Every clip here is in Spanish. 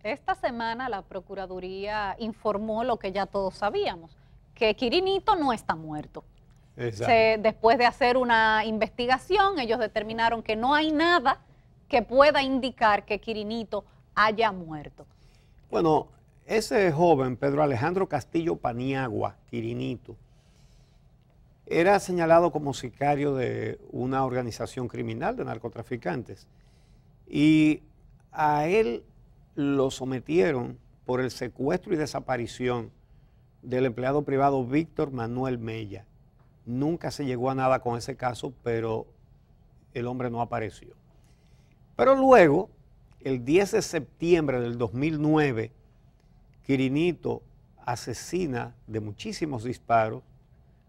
Esta semana la Procuraduría informó lo que ya todos sabíamos, que Quirinito no está muerto. Después de hacer una investigación, ellos determinaron que no hay nada que pueda indicar que Quirinito haya muerto. Bueno, ese joven, Pedro Alejandro Castillo Paniagua, Quirinito, era señalado como sicario de una organización criminal de narcotraficantes y a él lo sometieron por el secuestro y desaparición del empleado privado Víctor Manuel Mella. Nunca se llegó a nada con ese caso, pero el hombre no apareció. Pero luego, el 10 de septiembre del 2009, Quirinito asesina de muchísimos disparos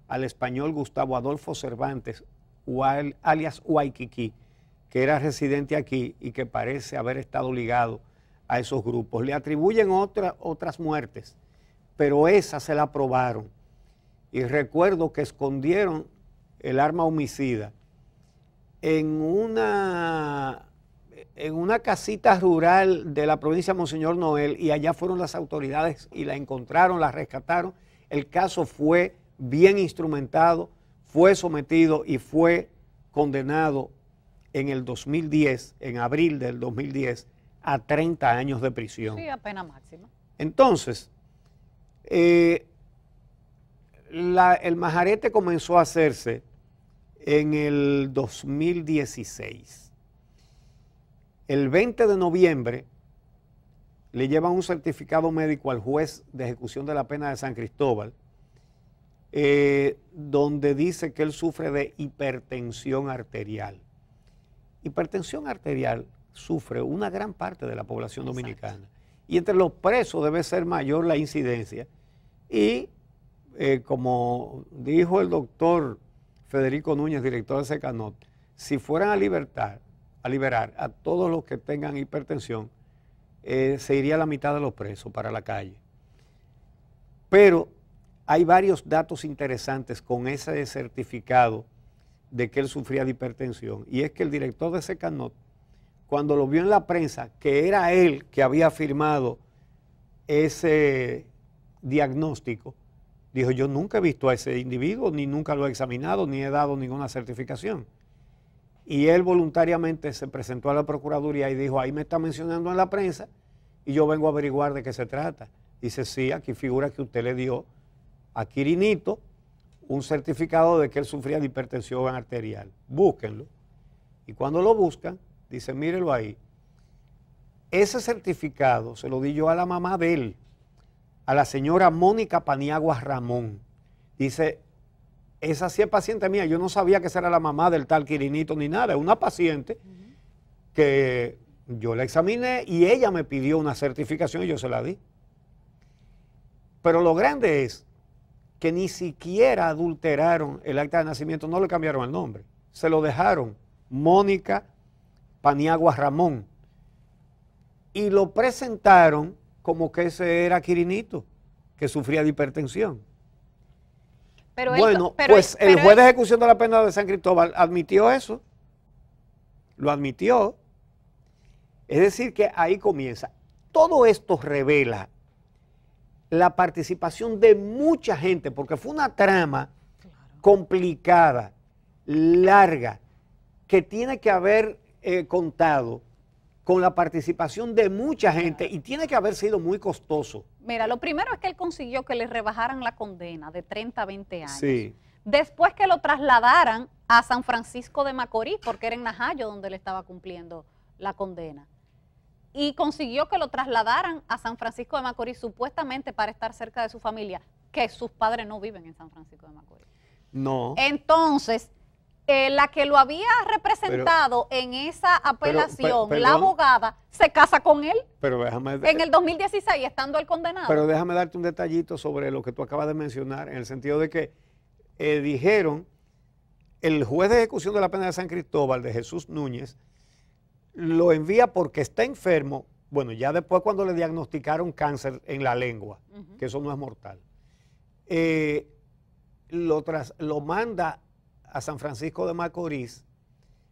al español Gustavo Adolfo Cervantes, alias Waikiki, que era residente aquí y que parece haber estado ligado a esos grupos. Le atribuyen otras muertes, pero esa se la probaron. Y recuerdo que escondieron el arma homicida en una casita rural de la provincia de Monseñor Noel, y allá fueron las autoridades y la encontraron, la rescataron. El caso fue bien instrumentado, fue sometido y fue condenado en el 2010, en abril del 2010, a 30 años de prisión. Sí, a pena máxima. Entonces, el majarete comenzó a hacerse en el 2016. El 20 de noviembre le llevan un certificado médico al juez de ejecución de la pena de San Cristóbal, donde dice que él sufre de hipertensión arterial. Hipertensión arterial sufre una gran parte de la población dominicana. Y entre los presos debe ser mayor la incidencia. Y como dijo el doctor Federico Núñez, director de Secanot, si fueran a liberar a todos los que tengan hipertensión, se iría la mitad de los presos para la calle. Pero hay varios datos interesantes con ese certificado de que él sufría de hipertensión. Y es que el director de Secanot, cuando lo vio en la prensa, que era él que había firmado ese diagnóstico, dijo: yo nunca he visto a ese individuo, ni nunca lo he examinado, ni he dado ninguna certificación. Y él voluntariamente se presentó a la Procuraduría y dijo: ahí me está mencionando en la prensa y yo vengo a averiguar de qué se trata. Dice: sí, aquí figura que usted le dio a Quirinito un certificado de que él sufría de hipertensión arterial. Búsquenlo. Y cuando lo buscan, dice: mírenlo ahí. Ese certificado se lo di yo a la mamá de él, a la señora Mónica Paniagua Ramón. Dice: esa sí es paciente mía. Yo no sabía que esa era la mamá del tal Quirinito ni nada. Es una paciente que yo la examiné y ella me pidió una certificación y yo se la di. Pero lo grande es que ni siquiera adulteraron el acta de nacimiento, no le cambiaron el nombre. Se lo dejaron Mónica Paniagua Ramón. Y lo presentaron como que ese era Quirinito, que sufría de hipertensión. Pero bueno, el juez de ejecución de la pena de San Cristóbal admitió eso. Lo admitió. Es decir, que ahí comienza. Todo esto revela la participación de mucha gente, porque fue una trama complicada, larga, que tiene que haber contado con la participación de mucha gente y tiene que haber sido muy costoso. Mira, lo primero es que él consiguió que le rebajaran la condena de 30 a 20 años. Sí. Después que lo trasladaran a San Francisco de Macorís, porque era en Najayo donde él estaba cumpliendo la condena. Y consiguió que lo trasladaran a San Francisco de Macorís, supuestamente para estar cerca de su familia, que sus padres no viven en San Francisco de Macorís. No. Entonces, la que lo había representado en esa apelación, la abogada, se casa con él en el 2016, estando él condenado. Pero déjame darte un detallito sobre lo que tú acabas de mencionar, en el sentido de que dijeron, el juez de ejecución de la pena de San Cristóbal, de Jesús Núñez, lo envía porque está enfermo. Bueno, ya después cuando le diagnosticaron cáncer en la lengua, que eso no es mortal, lo manda a San Francisco de Macorís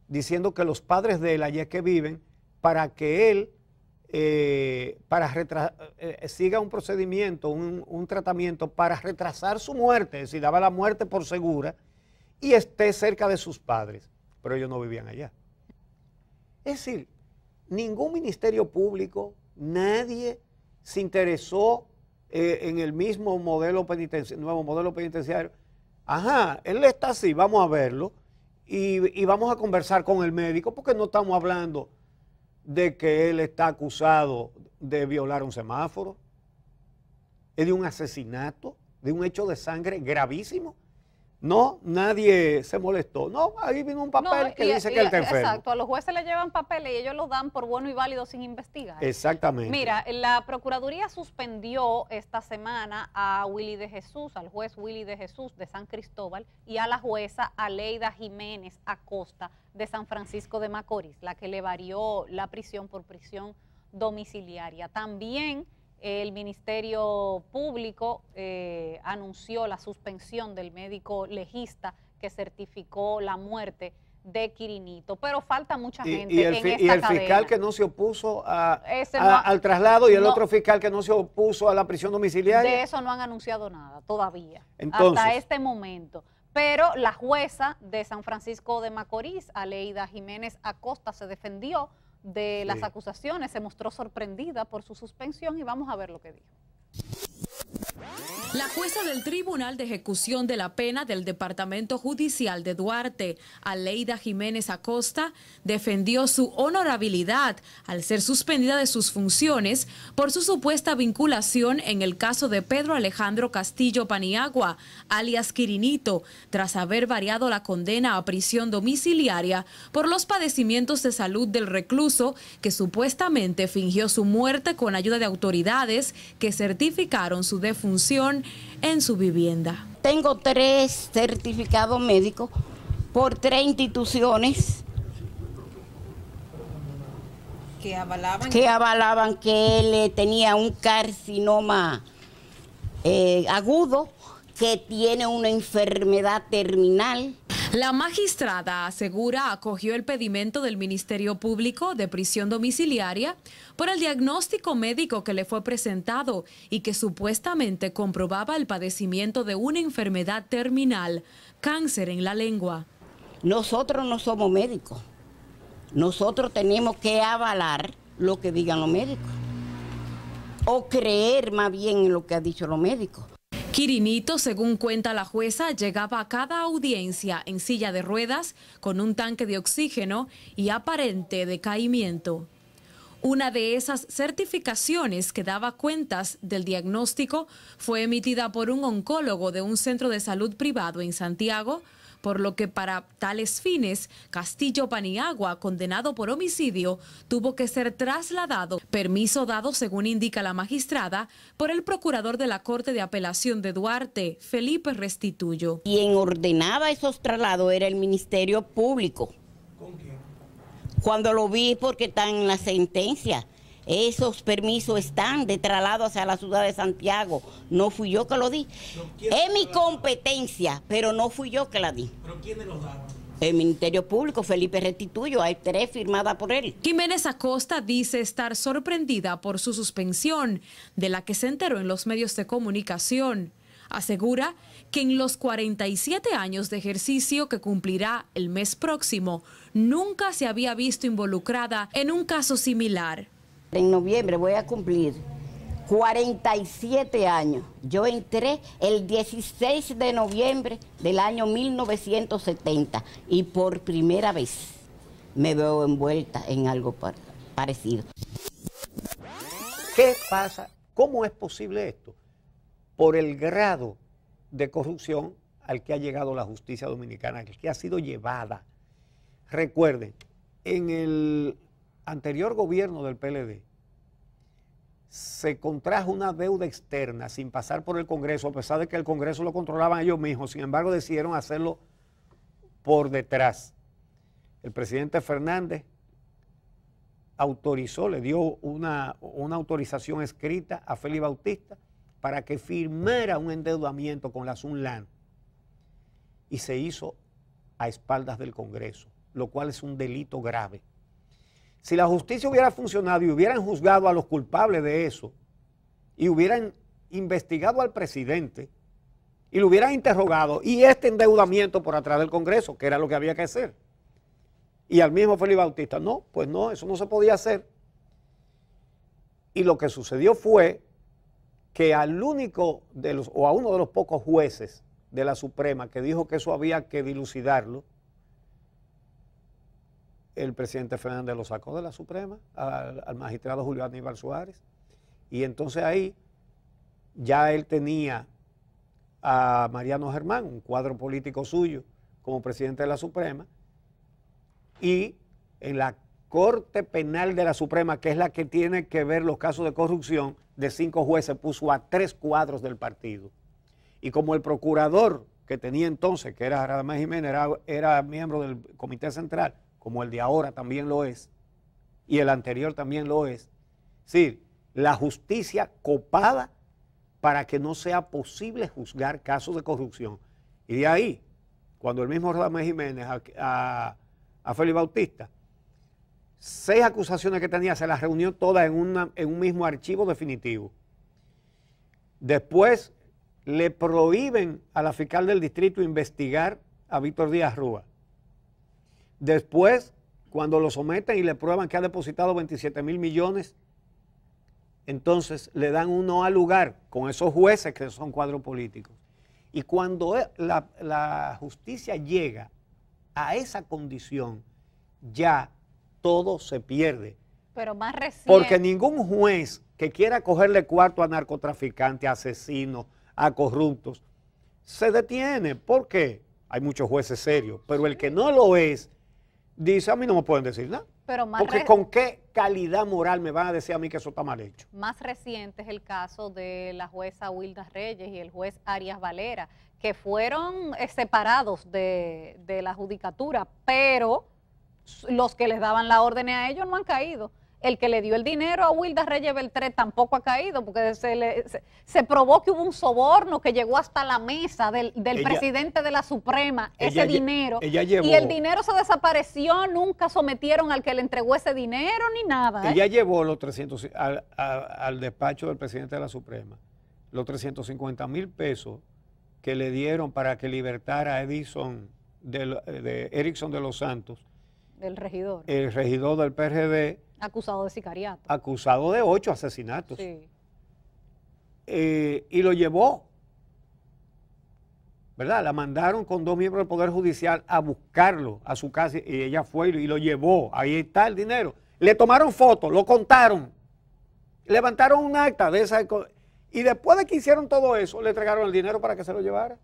diciendo que los padres de él allá es que viven, para que él siga un procedimiento, un tratamiento para retrasar su muerte, es decir, daba la muerte por segura y esté cerca de sus padres, pero ellos no vivían allá. Es decir, ningún ministerio público, nadie se interesó en el mismo modelo nuevo modelo penitenciario. Ajá, él está así, vamos a verlo y vamos a conversar con el médico porque no estamos hablando de que él está acusado de violar un semáforo, es de un asesinato, de un hecho de sangre gravísimo. No, nadie se molestó. No, ahí vino un papel que dice que él está enfermo. Exacto, a los jueces le llevan papeles y ellos los dan por bueno y válido sin investigar. Exactamente. Mira, la Procuraduría suspendió esta semana a Willy de Jesús, al juez Willy de Jesús de San Cristóbal y a la jueza Aleida Jiménez Acosta de San Francisco de Macorís, la que le varió la prisión por prisión domiciliaria. También el Ministerio Público anunció la suspensión del médico legista que certificó la muerte de Quirinito, pero falta mucha gente en esta cadena. Y el fiscal que no se opuso al traslado y el otro fiscal que no se opuso a la prisión domiciliaria. De eso no han anunciado nada todavía, hasta este momento. Pero la jueza de San Francisco de Macorís, Aleida Jiménez Acosta, se defendió de las acusaciones, se mostró sorprendida por su suspensión y vamos a ver lo que dijo. La jueza del Tribunal de Ejecución de la Pena del Departamento Judicial de Duarte, Aleida Jiménez Acosta, defendió su honorabilidad al ser suspendida de sus funciones por su supuesta vinculación en el caso de Pedro Alejandro Castillo Paniagua, alias Quirinito, tras haber variado la condena a prisión domiciliaria por los padecimientos de salud del recluso que supuestamente fingió su muerte con ayuda de autoridades que certificaron su defunción en su vivienda. Tengo 3 certificados médicos por 3 instituciones que avalaban que él tenía un carcinoma agudo, que tiene una enfermedad terminal. La magistrada asegura acogió el pedimento del Ministerio Público de prisión domiciliaria por el diagnóstico médico que le fue presentado y que supuestamente comprobaba el padecimiento de una enfermedad terminal, cáncer en la lengua. Nosotros no somos médicos. Nosotros tenemos que avalar lo que digan los médicos o creer más bien en lo que han dicho los médicos. Quirinito, según cuenta la jueza, llegaba a cada audiencia en silla de ruedas con un tanque de oxígeno y aparente decaimiento. Una de esas certificaciones que daba cuentas del diagnóstico fue emitida por un oncólogo de un centro de salud privado en Santiago, por lo que para tales fines, Castillo Paniagua, condenado por homicidio, tuvo que ser trasladado, permiso dado, según indica la magistrada, por el procurador de la Corte de Apelación de Duarte, Felipe Restituyo. Quien ordenaba esos traslados era el Ministerio Público. ¿Con quién? Cuando lo vi, porque están en la sentencia. Esos permisos están de traslado hacia la ciudad de Santiago. No fui yo que lo di. Es mi competencia, pero no fui yo que la di. ¿Pero quiénes los daban? El Ministerio Público, Felipe Restituyo, hay 3 firmadas por él. Jiménez Acosta dice estar sorprendida por su suspensión, de la que se enteró en los medios de comunicación. Asegura que en los 47 años de ejercicio que cumplirá el mes próximo, nunca se había visto involucrada en un caso similar. En noviembre voy a cumplir 47 años. Yo entré el 16 de noviembre del año 1970 y por primera vez me veo envuelta en algo parecido. ¿Qué pasa? ¿Cómo es posible esto? Por el grado de corrupción al que ha llegado la justicia dominicana, que ha sido llevada. Recuerden, en el anterior gobierno del PLD se contrajo una deuda externa sin pasar por el Congreso, a pesar de que el Congreso lo controlaban ellos mismos. Sin embargo, decidieron hacerlo por detrás. El presidente Fernández autorizó, le dio una autorización escrita a Félix Bautista para que firmara un endeudamiento con la Sunlan, y se hizo a espaldas del Congreso, lo cual es un delito grave. Si la justicia hubiera funcionado y hubieran juzgado a los culpables de eso, y hubieran investigado al presidente, y lo hubieran interrogado, y este endeudamiento por atrás del Congreso, que era lo que había que hacer, y al mismo Félix Bautista, no, pues no, eso no se podía hacer. Y lo que sucedió fue que al único de los, o a uno de los pocos jueces de la Suprema que dijo que eso había que dilucidarlo, el presidente Fernández lo sacó de la Suprema, al magistrado Julio Aníbal Suárez, y entonces ahí ya él tenía a Mariano Germán, un cuadro político suyo, como presidente de la Suprema, y en la Corte Penal de la Suprema, que es la que tiene que ver los casos de corrupción, de 5 jueces puso a 3 cuadros del partido. Y como el procurador que tenía entonces, que era Radamés Jiménez, era miembro del Comité Central, como el de ahora también lo es, y el anterior también lo es, sí, la justicia copada para que no sea posible juzgar casos de corrupción. Y de ahí, cuando el mismo Radamés Jiménez a Félix Bautista, 6 acusaciones que tenía, se las reunió todas en un mismo archivo definitivo. Después le prohíben a la fiscal del distrito investigar a Víctor Díaz Rúa. Después, cuando lo someten y le prueban que ha depositado 27,000 millones, entonces le dan un no al lugar con esos jueces que son cuadros políticos. Y cuando la justicia llega a esa condición, ya todo se pierde. Pero más reciente. Porque ningún juez que quiera cogerle cuarto a narcotraficantes, a asesinos, a corruptos, se detiene. ¿Por qué? Hay muchos jueces serios, pero el que no lo es, dice, a mí no me pueden decir nada. Pero más porque ¿con qué calidad moral me van a decir a mí que eso está mal hecho? Más reciente es el caso de la jueza Wilda Reyes y el juez Arias Valera, que fueron separados de la judicatura, pero los que les daban la orden a ellos no han caído. El que le dio el dinero a Wilda Reyes Beltré tampoco ha caído, porque se probó que hubo un soborno que llegó hasta la mesa del presidente de la Suprema, ese dinero. Y el dinero se desapareció, nunca sometieron al que le entregó ese dinero ni nada. Ella llevó los 300 al despacho del presidente de la Suprema, los 350,000 pesos que le dieron para que libertara a Erickson de los Santos. El regidor. El regidor del PRD. Acusado de sicariato. Acusado de 8 asesinatos. Sí. Y lo llevó, ¿verdad? La mandaron con 2 miembros del Poder Judicial a buscarlo a su casa y ella fue y lo llevó. Ahí está el dinero. Le tomaron fotos, lo contaron, levantaron un acta de esa. Y después de que hicieron todo eso, le entregaron el dinero para que se lo llevara.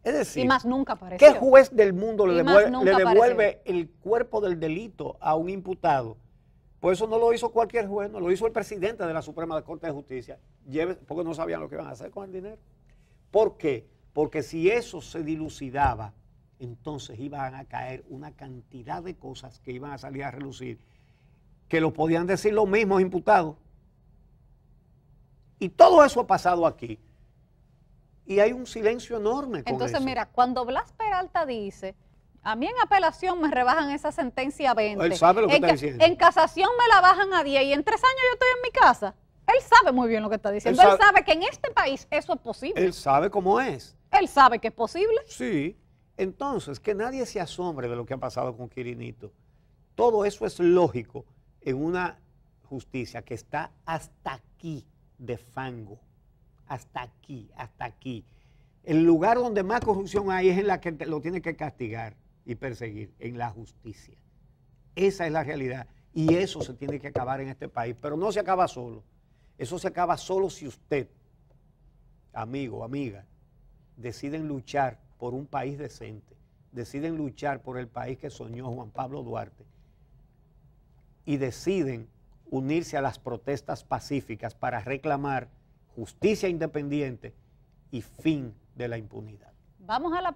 Es decir, y más nunca apareció. ¿Qué juez del mundo le devuelve el cuerpo del delito a un imputado? Pues eso no lo hizo cualquier juez, no lo hizo el presidente de la Suprema Corte de Justicia, porque no sabían lo que iban a hacer con el dinero. ¿Por qué? Porque si eso se dilucidaba, entonces iban a caer una cantidad de cosas que iban a salir a relucir, que lo podían decir los mismos imputados. Y todo eso ha pasado aquí. Y hay un silencio enorme con Entonces, eso. mira, cuando Blas Peralta dice, a mí en apelación me rebajan esa sentencia a 20. Él sabe lo que está diciendo. En casación me la bajan a 10 y en 3 años yo estoy en mi casa. Él sabe muy bien lo que está diciendo. Él sabe que en este país eso es posible. Él sabe cómo es. Él sabe que es posible. Sí. Entonces, que nadie se asombre de lo que ha pasado con Quirinito. Todo eso es lógico en una justicia que está hasta aquí de fango. Hasta aquí, hasta aquí. El lugar donde más corrupción hay es en la que lo tiene que castigar y perseguir, en la justicia. Esa es la realidad y eso se tiene que acabar en este país, pero no se acaba solo. Eso se acaba solo si usted, amigo, amiga, deciden luchar por un país decente, deciden luchar por el país que soñó Juan Pablo Duarte y deciden unirse a las protestas pacíficas para reclamar justicia independiente y fin de la impunidad. Vamos a la